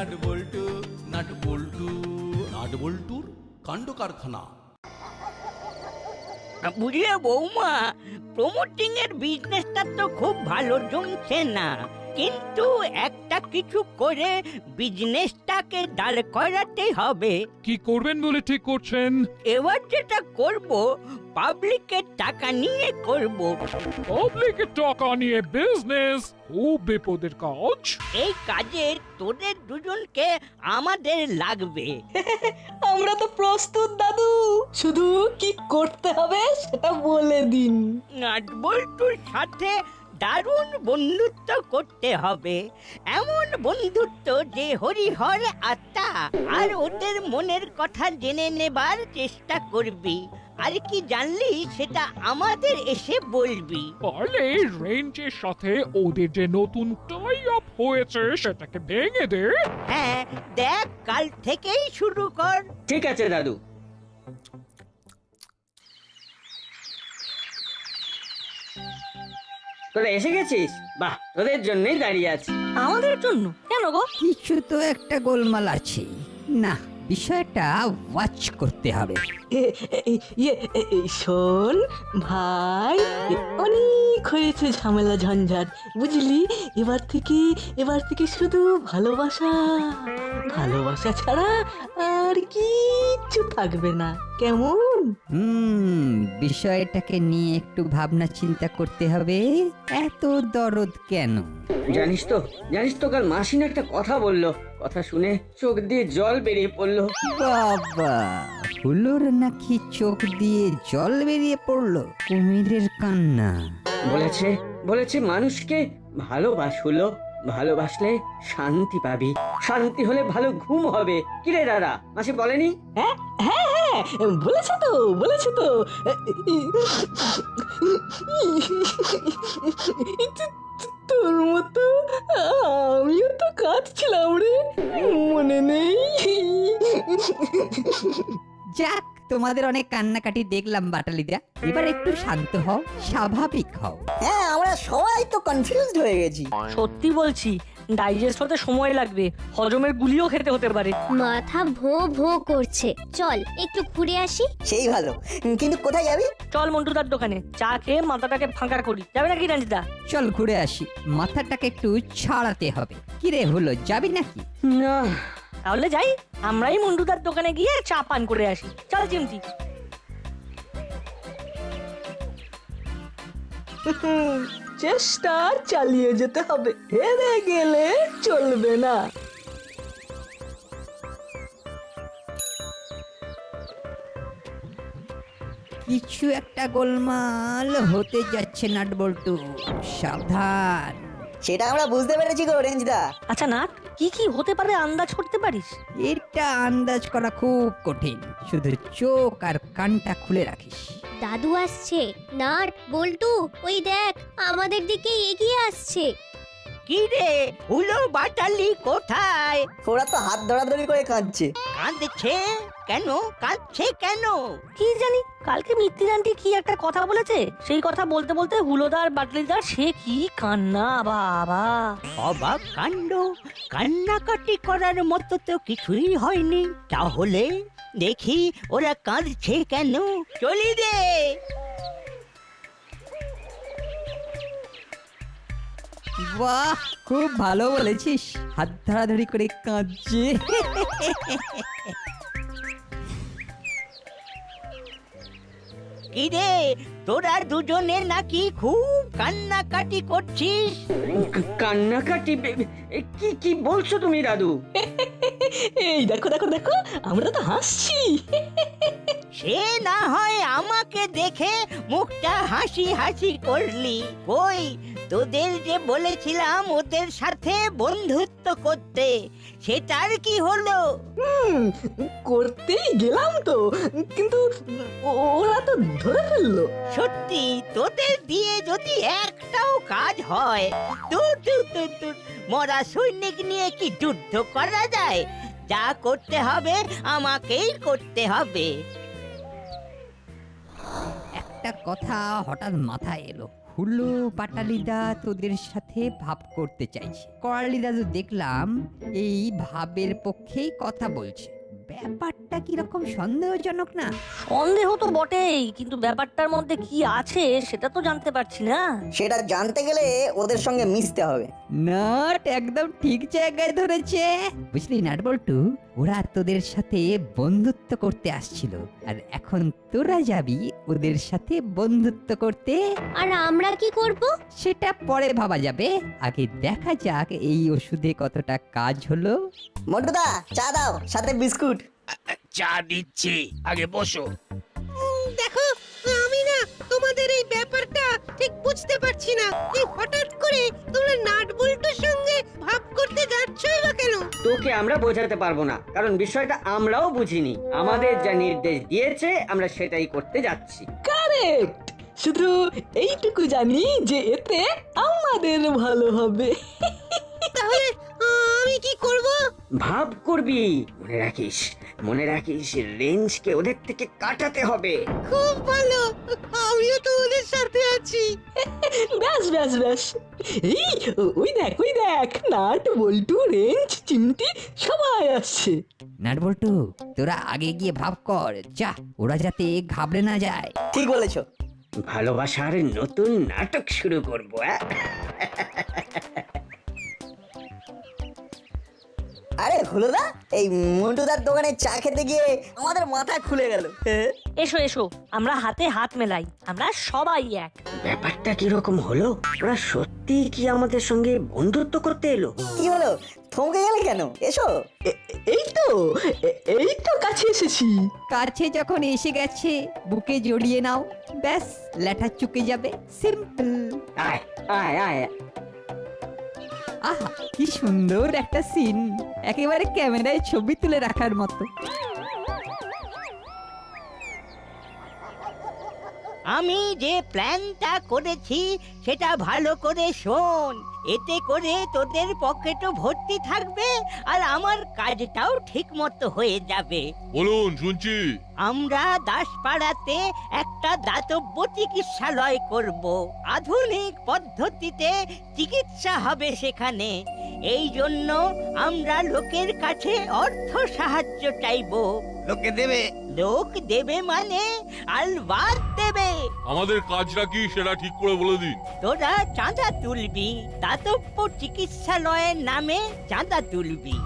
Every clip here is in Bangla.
নাট বল্টু নাট বল্টু নাট বল্টুর কাণ্ড কারখানা। বুঝলে বৌমা, প্রমোটিং এর বিজনেসটা তো খুব ভালো জমছে না, কিন্তু একটা কিছু করে বিজনেসটাকে দাঁড় করাতে হবে। কি করবেন বলে ঠিক করছেন? এবার যেটা করব, পাবলিকের টাকা নিয়ে করব। পাবলিকের টাকা নিয়ে বিজনেস খুব বিপদের কাজ। এই কাজে তোদের দুজনকে আমাদের লাগবে। আমরা তো প্রস্তুত দাদু, শুধু কি করতে হবে সেটা বলে দিন। নাট বল্টুর সাথে দারুণ বন্ধুত্ব করতে হবে, এমন বন্ধুত্ব যে হরিহর আত্মা, আর ওদের মনের কথা জেনে নেবার চেষ্টা করবি। আর কি জানলি সেটা আমাদের এসে বলবি। পারলে রেঞ্জের সাথে ওদের যে নতুন টাই আপ হয়েছে সেটাকে ভেঙে দে। হ্যাঁ, দেখ কাল থেকেই শুরু কর। ঠিক আছে দাদু। তোরা এসে গেছিস? বাহ, তোদের জন্যই দাঁড়িয়ে আছি। আমাদের জন্য কেন গো? কিছু তো একটা গোলমাল আছে না, বিষয়টা ওয়াচ করতে হবে। শোন ভাই, অনেক হয়েছে ঝামেলা ঝঞ্ঝাট, বুঝলি? এবার থেকে শুধু ভালোবাসা, ভালোবাসা ছাড়া আর কিচ্ছু থাকবে না, কেমন? বিষয়টাকে নিয়ে একটু ভাবনা চিন্তা করতে হবে। এত দরদ কেন? জানিস তো কাল মাসিন একটা কথা বললো, কথা শুনে চোখ দিয়ে জল বেরিয়ে পড়লো। বাবা, হুলোর নাকি চোখ দিয়ে জল বেরিয়ে পড়লো? কুমিরের কান্না। বলেছে মানুষকে ভালোবাসলো, ভালোবাসলে শান্তি পাবি, শান্তি হলে ভালো ঘুম হবে। কিরে দাদা, মাসি বলেনি? হ্যাঁ হ্যাঁ হ্যাঁ, বলেছে তো। তোর মতো আমিও তো কাঁদছিলাম রে, মনে নেই? যাক, তোমাদের অনেক কান্নাকাটি দেখলাম বাটালিদা, এবার একটু শান্ত হও, স্বাভাবিক হও। হ্যাঁ, আমরা সবাই তো কনফিউজড হয়ে গেছি। সত্যি বলছি, ডাইজেস্ট হতে সময় লাগবে, হজমের গুলিও খেতে হতে পারে। মাথা ভো ভো করছে, চল একটু ঘুরে আসি। সেই ভালো, কিন্তু কোথায় যাবি? চল মন্টুদার দোকানে চা খেয়ে মাথাটাকে ফাঁকা করি, যাবে নাকি রাঞ্জিদা? চল ঘুরে আসি, মাথাটাকে একটু ছাড়াতে হবে। কিরে হলো, যাবি নাকি? না, তাহলে যাই, আমরাই মন্টুদার দোকানে গিয়ে চা পান করে আসি। চল চিমটি। চেষ্টা চালিয়ে যেতে হবে, হেরে গেলে চলবে না। কিছু একটা গোলমাল হতে যাচ্ছে নাট বল্টু, সাবধান। সেটা আমরা বুঝতে পেরেছি গো রেঞ্জদা। আচ্ছা নাট, কি কি হতে পারে আন্দাজ করতে পারিস? এটা আন্দাজ করা খুব কঠিন, শুধু চোখ আর কানটা খুলে রাখিস। দাদু আসছে, নাট বল্টু ওই দেখ আমাদের দিকে এগিয়ে আসছে। কি রে হুলো বাটালি কোথায়? ওরা তো হাত ধরাধরি করে কাঁদছে। কাঁদছে কেন? কাঁদছে কেন? কি জানি, কালকে মিত্তির আন্টি কি একটা কথা বলেছে, সেই কথা বলতে বলতে হুলোদার বাটলিদার সে কি কান্না বাবা! অবাক কাণ্ড, কান্নাকাটি করার মতো তো কিছুই হয়নি। তাহলে দেখি ওরা কাঁদছে কেন। চলি দে। বাহ, খুব ভালো বলেছিস, হাত ধরাধরি করে কাঁদছে। কি রে, তোরা দুজনে নাকি খুব কান্নাকাটি করছিস? কান্নাকাটি? কি কি বলছো তুমি দাদু? এই দেখো, আমরা তো হাসছি। সে না হয় আমাকে দেখে মুখটা হাসি হাসি করলি, কই তোদের যে বলেছিলাম ওদের সাথে বন্ধুত্ব করতে, সেটার কি হলো? করতেই গেলাম তো, কিন্তু ওরা তো ধরে ফেললো। সত্যি তোদের দিয়ে যদি একটাও কাজ হয়, দূর দূর দূর দূর, মরা সৈনিক নিয়ে কি যুদ্ধ করা যায়? যা করতে হবে আমাকেই করতে হবে। একটা কথা হঠাৎ মাথায় এলো, হুলো পাটালিদা তোদের সাথে ভাব করতে চাইছে, করালিদা তো দেখলাম এই ভাবের পক্ষেই কথা বলছে। ব্যাপারটা কিরকম সন্দেহজনক না? সন্দেহ তো বটেই, কিন্তু ব্যাপারটার মধ্যে কি আছে সেটা তো জানতে পারছি না। সেটা জানতে গেলে ওদের সঙ্গে মিশতে হবে। নাট একদম ঠিক জায়গায় ধরেছে। বুঝলি নাট বল্টু, ওরা তোদের সাথে বন্ধুত্ব করতে আসছিল, আর এখন তোরা যাবি ওদের সাথে বন্ধুত্ব করতে। আর আমরা কি করব? সেটা পরে ভাবা যাবে, আগে দেখা যাক এই ওষুধে কতটা কাজ হলো। মন্টুদা চা দাও, সাথে বিস্কুট। চা দিচ্ছি, আগে বসো। দেখো, আমি না তোমাদের এই ব্যাপারটা ঠিক বুঝতে পারছি না। এই হঠাৎ করে তোমরা নাট বল্টুর সঙ্গে ভাব করতে যাচ্ছই বা কেন? তোকে আমরা বোঝাতে পারবো না, কারণ বিষয়টা আমরাও বুঝিনি। আমাদের যা নির্দেশ দিয়েছে আমরা সেটাই করতে যাচ্ছি। কারেক্ট, শুধু এইটুকু জানি যে এতে আমাদের ভালো হবে। তাহলে আমি কি করব? ভাব করবি, মনে রাখিস রেঞ্জকে ওদের থেকে কাটাতে হবে। খুব ভালো, আমিও তো ওদের সাথে আছি। ব্যাস ব্যাস ব্যাস, এই ওই দেখ নাট বল্টু রেঞ্জ চিমটি সবাই আসছে। নাট বল্টু, তোরা আগে গিয়ে ভাব কর, যা, ওরা যাতে ঘাবড়ে না যায়। ঠিক বলেছো। ভালোবাসার নতুন নাটক শুরু করবো। আরে হুলোদা, এই মন্টুদার দোকানে চা খেতে গিয়ে আমাদের মাথা খুলে গেল। এসো এসো, আমরা হাতে হাত মেলাই, আমরা সবাই এক। ব্যাপারটা কিরকম হলো? ওরা সত্যি কি আমাদের সঙ্গে বন্ধুত্ব করতে এলো? কি হলো, থমকে গেলে কেন? এসো। এই তো কাছে এসেছি। কাছে যখন এসে গেছে বুকে জড়িয়ে নাও, ব্যাস ল্যাঠা চুকে যাবে, সিম্পল। আয় আয় আয়। আহা কি সুন্দর একটা সিন, একেবারে ক্যামেরায় ছবি তুলে রাখার মতো। আমি যে প্ল্যানটা করেছি সেটা ভালো করে শোন। এতে করে তোদের পকেটও ভর্তি থাকবে আর আমার কাজটাও ঠিক মতো হয়ে যাবে। বলুন, শুনছি। আমরা দাসপাড়াতে একটা দাতব্য চিকিৎসালয় করব। আধুনিক পদ্ধতিতে চিকিৎসা হবে সেখানে। এই জন্য আমরা লোকের কাছে অর্থ সাহায্য চাইব। লোকে দেবে? লোক দেবে মানে আলবাত দেবে। আমাদের কাজটা কি সেটা ঠিক করে বলে দিন। তোরা চাঁদা তুলবি, দাতব্য চিকিৎসালয়ের নামে চাঁদা তুলবি,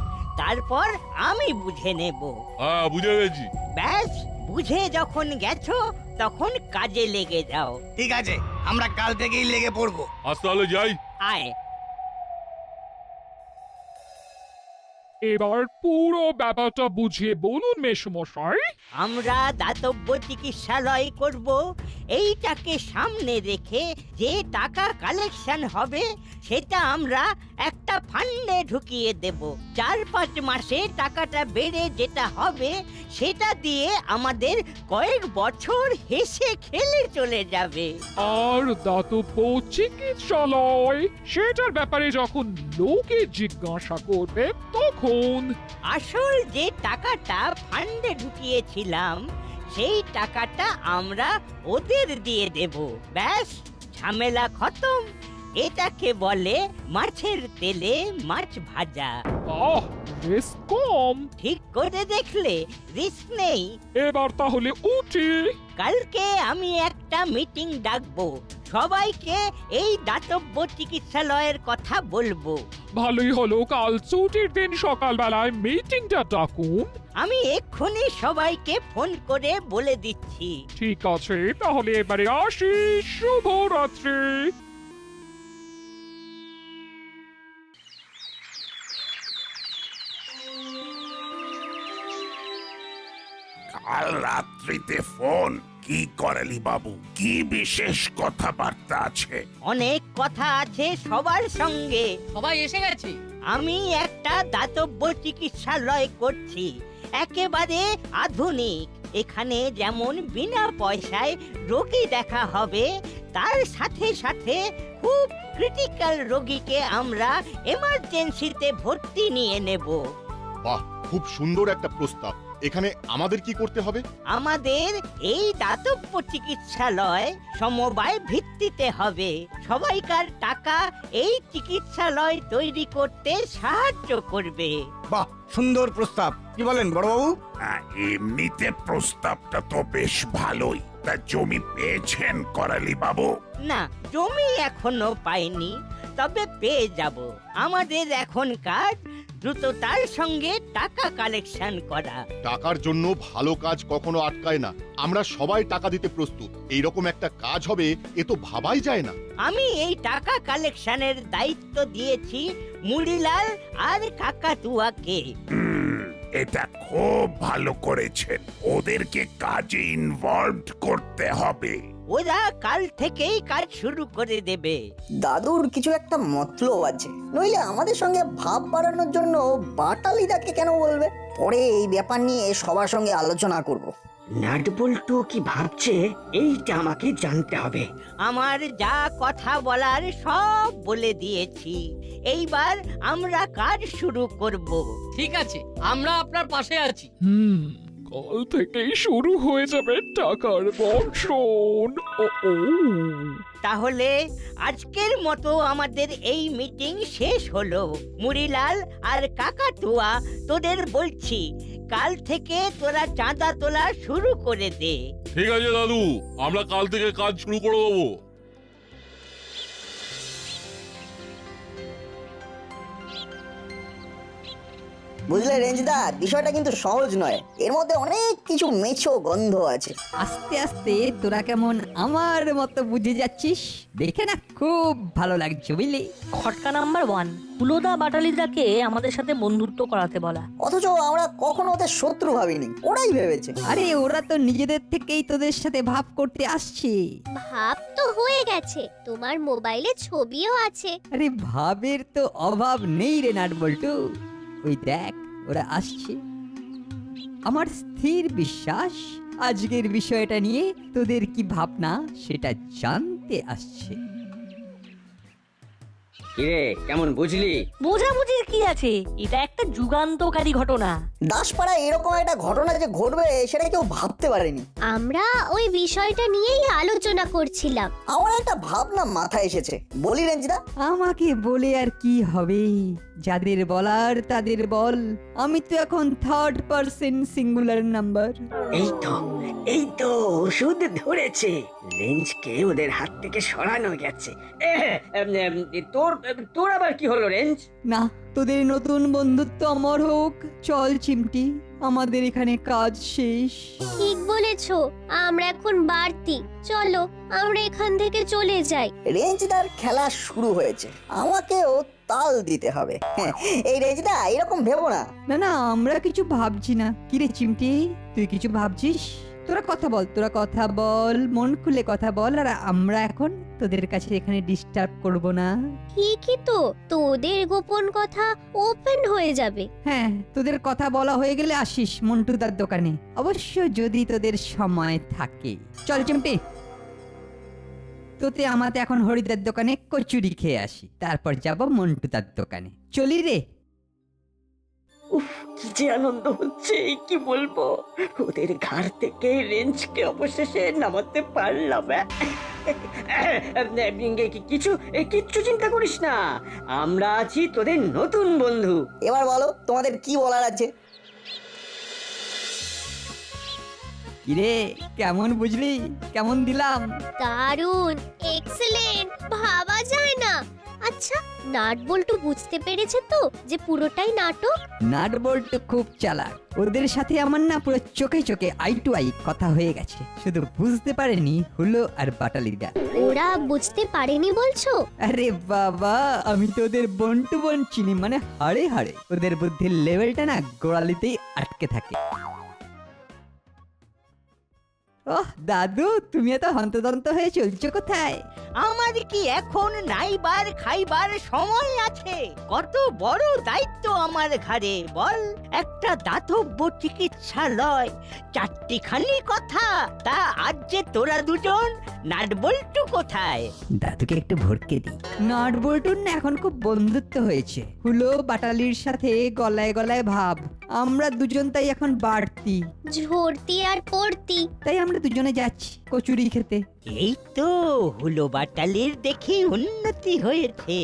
তারপর আমি বুঝে নেব। হ্যাঁ, বুঝে গেছি। ব্যাস, বুঝে যখন গেছো তখন কাজে লেগে যাও। ঠিক আছে, আমরা কাল থেকেই লেগে পড়বো। আজ তাহলে যাই। আয়। এবার পুরো ব্যাপারটা বুঝিয়ে বলুন মেসমশাই। আমরা দাতব্য চিকিৎসালয় করব। এইটাকে সামনে রেখে যে টাকা কালেকশন হবে সেটা আমরা একটা ফান্ডে ঢুকিয়ে দেব। 4-5 মাসে টাকাটা বেড়ে যেটা হবে সেটা দিয়ে আমাদের কয়েক বছর হেসে খেলে চলে যাবে। আর দাতব্য চিকিৎসালয়, সেটার ব্যাপারে যখন লোকে জিজ্ঞাসা করবে তখন আসল যে টাকাটা ফান্ডে ঢুকিয়েছিলাম সেই টাকাটা আমরা ওদের দিয়ে দেব। ব্যাস, ঝামেলা খতম। এটাকে বলে মাছের তেলে মাছ ভাজা। রিস্ক কম। ঠিক করে দেখলে রিস্ক নেই। এবার তাহলে উঠি। কালকে আমি একটা মিটিং ডাকবো, সবাইকে এই দাতব্য চিকিৎসালয়ের কথা বলবো। ভালোই হলো, কাল ছুটির দিন সকালবেলায় মিটিংটা ডাকুন। আমি এক্ষুনি সবাইকে ফোন করে বলে দিচ্ছি। ঠিক আছে, তাহলে এবারে আসি। শুভরাত্রি। কাল রাত্রিতে ফোন কি করেলি বাবু? কি বিশেষ কথাবার্তা আছে? অনেক কথা আছে সবার সঙ্গে। সবাই এসে গেছে। আমি একটা দাতব্য চিকিৎসালয় করছি, একেবারে আধুনিক। এখানে যেমন বিনা পয়সায় রোগী দেখা হবে, তার সাথে সাথে খুব ক্রিটিক্যাল রোগীকে আমরা এমার্জেন্সিতে ভর্তি নিয়ে নেব। বাহ, খুব সুন্দর একটা প্রস্তাব। এখানে আমাদের কি করতে হবে? আমাদের এই দাতব্য চিকিৎসালয় সমবায় ভিত্তিতে হবে। সবাইকার টাকা এই চিকিৎসালয় তৈরি করতে সাহায্য করবে। বাহ, সুন্দর প্রস্তাব। কি বলেন বড়বাবু? এমনিতে প্রস্তাবটা তো বেশ ভালোই। তা জমি পেয়েছেন করালি বাবু? না, জমি এখনো পাইনি, তবে পেয়ে যাব। আমাদের এখন কাজ দ্রুততার সঙ্গে টাকা কালেকশন করা। টাকার জন্য ভালো কাজ কখনো আটকায় না। আমরা সবাই টাকা দিতে প্রস্তুত। এইরকম একটা কাজ হবে এ তো ভাবাই যায় না। আমি এই টাকা কালেকশনের দায়িত্ব দিয়েছি মুড়িলাল আর কাকাতুয়াকে। এটা খুব ভালো করেছেন। ওদেরকে কাজে ইনভলভড করতে হবে। ওরা কাল থেকেই কাজ শুরু করে দেবে। দাদুর কিছু একটা মতলব আছে, নইলে আমাদের সঙ্গে ভাব বাড়ানোর জন্য বাটালিদাকে কেন বলবে? পরে এই ব্যাপার নিয়ে সবার সঙ্গে আলোচনা করব। নাটবল্টু কি ভাবছে এইটা আমাকে জানতে হবে। আমার যা কথা বলার সব বলে দিয়েছি। এইবার আমরা কাজ শুরু করব। ঠিক আছে, আমরা আপনার পাশে আছি। কাল থেকেই শুরু হয়ে যাবে টাকার বর্ষণ। তাহলে আজকের মতো আমাদের এই মিটিং শেষ হলো। মুড়িলাল আর কাকাতুয়া, তোদের বলছি কাল থেকে তোরা চাঁদা তোলা শুরু করে দে। ঠিক আছে দাদু, আমরা কাল থেকে কাজ শুরু করে দেবো। বুঝলে রেঞ্জদা, বিষয়টা কিন্তু সহজ নয়। এর মধ্যে অনেক কিছু মেছো গন্ধ আছে। আস্তে আস্তে তোরা কেমন আমার মতো বুঝে যাচ্ছিস, দেখে না খুব ভালো লাগছে বুঝলি। খটকা নাম্বার 1, হুলোদা বাটালিদাকে আমাদের সাথে বন্ধুত্ব করাতে বলা। অথচ আমরা কখনো ওদের শত্রু ভাবিনি, ওরাই ভেবেছে। আরে ওরা তো নিজেদের থেকেই তোদের সাথে ভাব করতে আসছে। ভাব তো হয়ে গেছে, তোমার মোবাইলে ছবিও আছে। আরে ভাবের তো অভাব নেই রে নাটবল্টু। ওই দেখ ওরা আসছে। আমার স্থির বিশ্বাস আজকের বিষয়টা নিয়ে তোদের কি ভাবনা সেটা জানতে আসছে। কিরে, কেমন বুঝলি? বোঝাবুঝির কি আছে, এটা একটা যুগান্তকারী ঘটনা। দাসপাড়ায় এরকম একটা ঘটনা যে ঘটবে সেটা কেউ ভাবতে পারেনি। আমরা ওই বিষয়টা নিয়েই আলোচনা করছিলাম। আমার একটা ভাবনা মাথায় এসেছে, বলি রেঞ্জদা? আমাকে বলে আর কি হবে, যাদের বলার তাদের বল। আমি তো এখন 3rd পারসন সিঙ্গুলার নাম্বার। এই তো ওষুধ ধরেছে। রেঞ্জকে ওদের হাত থেকে সরানো গেছে। তোর আবার কি হলো রেঞ্জ? না, তোদের নতুন বন্ধুত্ব অমর হোক। চল চিমটি, আমাদের এখানে কাজ শেষ। ঠিক বলেছো, আমরা এখন বাড়তি। চলো আমরা এখান থেকে চলে যাই। রেঞ্জদার খেলা শুরু হয়েছে, আমাকেও তাল দিতে হবে। এই রেঞ্জদা, এরকম ভেবো না। না না, আমরা কিছু ভাবছি না। কিরে চিমটি, তুই কিছু ভাবছিস? তোরা কথা বল, মন খুলে কথা বল। আর আমরা এখন তোদের কাছে এখানে ডিস্টার্ব করব না। ঠিকই তো, তোদের গোপন কথা ওপেন হয়ে যাবে। হ্যাঁ, তোদের কথা বলা হয়ে গেলে আসিস মন্টুদার দোকানে, অবশ্য যদি তোদের সময় থাকে। চল চিমটি, তোতে আমাতে এখন হরিদার দোকানে কচুরি খেয়ে আসি, তারপর যাব মন্টুদার দোকানে। চলি রে। উফ, কি যে আনন্দ হচ্ছে, কি বলবো। ওদের ঘাড় থেকে রেঞ্জকে অবশেষে নামাতে পারলাম। কিচ্ছু চিন্তা করিস না, আমরা আছি তোদের নতুন বন্ধু। এবার বলো তোমাদের কি বলার আছে। কিরে, কেমন বুঝলি? কেমন দিলাম? দারুণ, এক্সেলেন্ট, ভাবা যায় না। আচ্ছা, নাটবল্টু বুঝতে পেরেছে তো যে পুরোটাই নাটক? নাটবল্টু খুব চালাক। ওদের সাথে আমার না পুরো চোখে চোখে আই টু আই কথা হয়ে গেছে। শুধু বুঝতে পারেনি হুলো আর বাটালিদা। ওরা বুঝতে পারেনি বলছো? আরে বাবা, আমি তো ওদের বোন টু বোন চিনি, মানে হাড়ে হাড়ে। ওদের বুদ্ধির লেভেলটা না গোড়ালিতেই আটকে থাকে। ওহ দাদু, তুমি এত হন্তদন্ত হয়ে চলছো কোথায়? আমার কি এখন নাইবার খাইবার সময় আছে? কত বড় দায়িত্ব আমার ঘাড়ে বল। একটা দাতব্য চিকিৎসালয়, 4টিখানি কথা। তা আজ যে তোরা দুজন, নাটবল্টু কোথায়? দাদুকে একটু ভরকে দিই। নাটবল্টুর না এখন খুব বন্ধুত্ব হয়েছে। হুলো বাটালির সাথে গলায় গলায় ভাব। আমরা দুজন তাই এখন বাড়তি, ঝরতি আর পড়তি। তাই আমরা দুজনে যাচ্ছি কচুরি খেতে। এই তো হুলো বাটালির দেখি উন্নতি হয়েছে।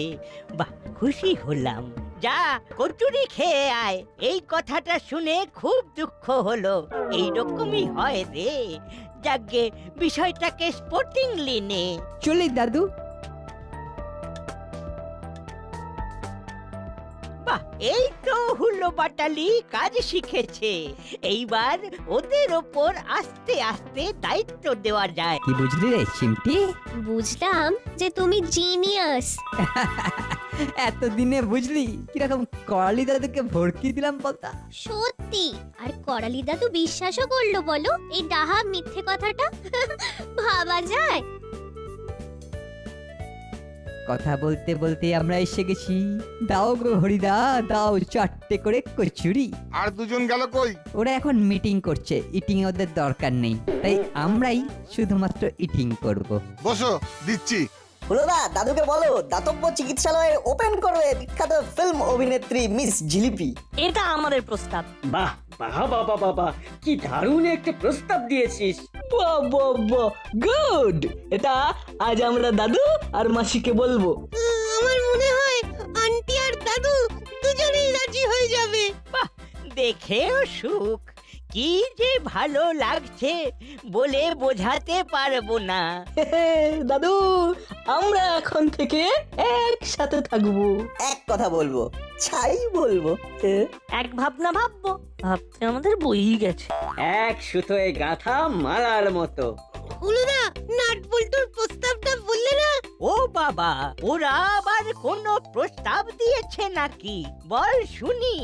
বাহ, খুশি হলাম। যা কচুরি খেয়ে আয়। এই কথাটা শুনে খুব দুঃখ হলো। এইরকমই হয় রে। যাকে বিষয়টাকে স্পোর্টিংলি নে। চলি দাদু। বাহ, এই তো হুলো বাটালি কাজ শিখেছে। এইবার ওদের ওপর আস্তে আস্তে দায়িত্ব দেওয়া যায়। কি বুঝলি রে চিমটি? বুঝলাম যে তুমি জিনিয়াস। এতদিনে বুঝলি কিরকম করালি দাদুকে ভড়কি দিলাম বলতা? সত্যি। আর করালি দাদু বিশ্বাসও করলো বলো এই ডাহা মিথ্যে কথাটা? ভাবা যায়। কথা বলতে বলতে আমরা এসে গেছি। দাও গো হরিদা, দাও 4টে করে কচুরি। আর দুজন গেল কই? ওরা এখন মিটিং করছে, ইটিং ওদের দরকার নেই, তাই আমরাই শুধুমাত্র ইটিং করব। বসো, দিচ্ছি। হুলোদা, দাদুকে বলো দাতব্য চিকিৎসালয় ওপেন করবে বিখ্যাত ফিল্ম অভিনেত্রী মিস জিলিপি। এটা আমাদের প্রস্তাব। বাহ বাহ বাবা বাবা, কি দারুণ একটা প্রস্তাব দিয়েছিস। গুড। এটা আজ আমরা দাদু আর মাসিকে বলবো। আমার মনে হয় আন্টি আর দাদু দুজনেই রাজি হয়ে যাবে। বাহ, দেখেও সুখ। কি যে ভালো লাগছে বলে বোঝাতে পারবো না। দাদু, আমরা এখন থেকে একসাথে থাকবো। এক কথা বলবো, ছাই বলবো। এক ভাবনা ভাববো, ভাবতে আমাদের বই গেছে। এক সুতোয় গাঁথা মালার মতো। হুলোদা, নাট বল্টুর প্রস্তাবটা বললে না? ও বাবা, ওরা আবার কোনো প্রস্তাব দিয়েছে নাকি? বল শুনি।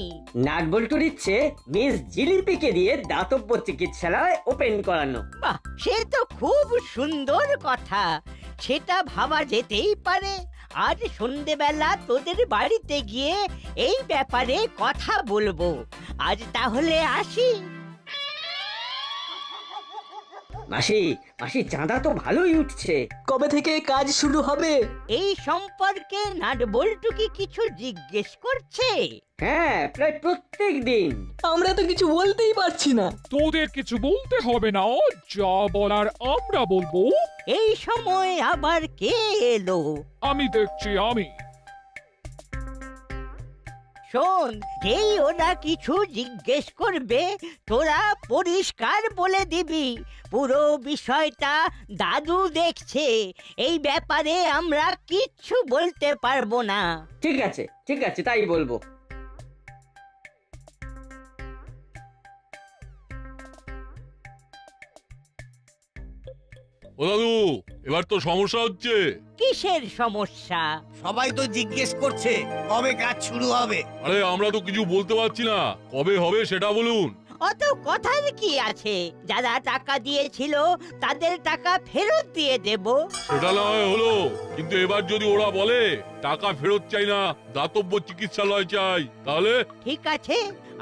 নাটবল্টুর ইচ্ছে মিস জিলিপিকে দিয়ে দাতব্য চিকিৎসালয় ওপেন করানো। বাহ, সে তো খুব সুন্দর কথা। সেটা ভাবা যেতেই পারে। আজ সন্ধেবেলা তোদের বাড়িতে গিয়ে এই ব্যাপারে কথা বলবো। আজ তাহলে আসি। মাসি, মাসি, চাঁদা তো ভালোই উঠছে। কবে থেকে কাজ শুরু হবে? এই সম্পর্কে নাটবল্টু কি কিছু জিজ্ঞেস করছে? হ্যাঁ, প্রায় প্রত্যেক দিন। আমরা তো কিছু বলতেই পারছি না। তোদের কিছু বলতে হবে না, যা বলার আমরা বলবো। এই সময় আবার কে এলো? আমি দেখছি, আমি। শোন, যেই ওরা কিছু জিজ্ঞেস করবে তোরা পরিষ্কার বলে দিবি পুরো বিষয়টা দাদু দেখছে। এই ব্যাপারে আমরা কিচ্ছু বলতে পারবো না। ঠিক আছে, ঠিক আছে, তাই বলবো। ও দাদু, এবার তো সমস্যা হচ্ছে। কিসের সমস্যা? সবাই তো জিজ্ঞেস করছে কবে কাজ শুরু হবে। আরে আমরা তো কিছু বলতে পারছি না, কবে হবে সেটা বলুন। অত কথার কি আছে? যারা টাকা দিয়েছিল তাদের টাকা ফেরত দিয়ে দেব। সেটা না হয় হলো, কিন্তু এবার যদি ওরা বলে টাকা ফেরত চাই না, দাতব্য চিকিৎসালয় চাই, তাহলে? ঠিক আছে,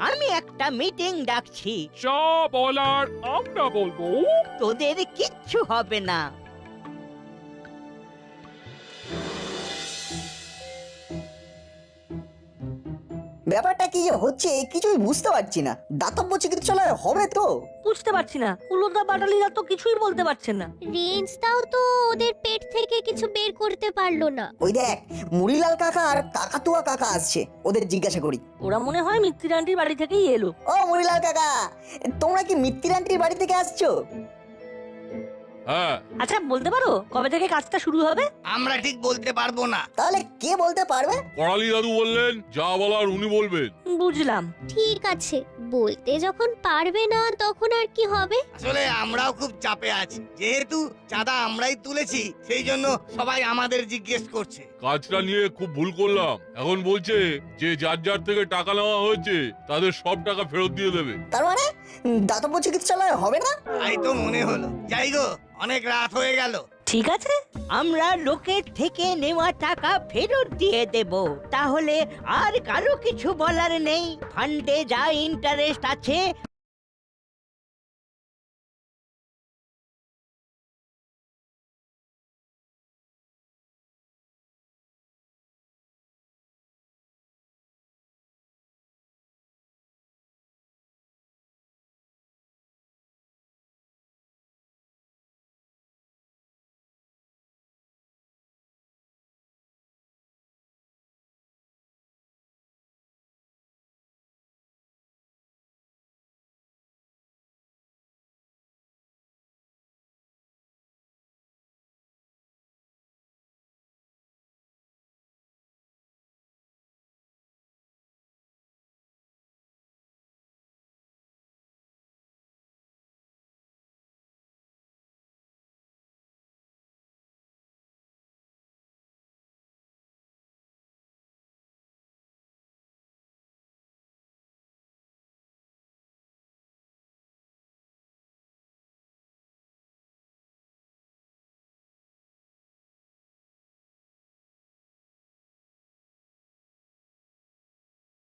আমি একটা মিটিং ডাকছি। যা বলার আমরা বলবো। তোদের কিচ্ছু হবে না। ব্যাপারটা কি যে হচ্ছে কিছুই বুঝতে পারছি না। দাতব্য চিকিৎসালয় হবে তো? বুঝতে পারছি না, হুলোদা বাটালিরা তো কিছুই বলতে পারছেন না। রেঞ্জটাও তো ওদের পেট থেকে কিছু বের করতে পারলো না। ওই দেখ, মুড়িলাল কাকা আর কাকাতুয়া কাকা আসছে, ওদের জিজ্ঞাসা করি। ওরা মনে হয় মিত্তির আন্টির বাড়ি থেকেই এলো। ও মুড়িলাল কাকা, তোমরা কি মিত্তির আন্টির বাড়ি থেকে আসছো? হ্যাঁ। আচ্ছা, বলতে পারো কবে থেকে কাজটা শুরু হবে? আমরা ঠিক বলতে পারবো না। তাহলে কে বলতে পারবে? করালি দাদু বললেন যা বলার উনি বলবেন। বুঝলাম। ঠিক আছে, বলতে যখন পারবে না তখন আর কি হবে? আসলে আমরাও খুব চাপে আছি, যেহেতু চাঁদা আমরাই তুলেছি, সেই জন্য সবাই আমাদের জিজ্ঞেস করছে। কাজটা নিয়ে খুব ভুল করলাম। এখন বলছে যে যার যার থেকে টাকা নেওয়া হয়েছে তাদের সব টাকা ফেরত দিয়ে দেবে। তার মানে দাতব্য চিকিৎসালয় হবে না? তাই তো মনে হলো। যাই গো, অনেক রাত হয়ে গেল। ঠিক আছে, আমরা লোকের থেকে নেওয়া টাকা ফেরত দিয়ে দেব। তাহলে আর কারো কিছু বলার নেই। ফান্ডে যা ইন্টারেস্ট আছে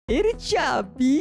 এর চাবি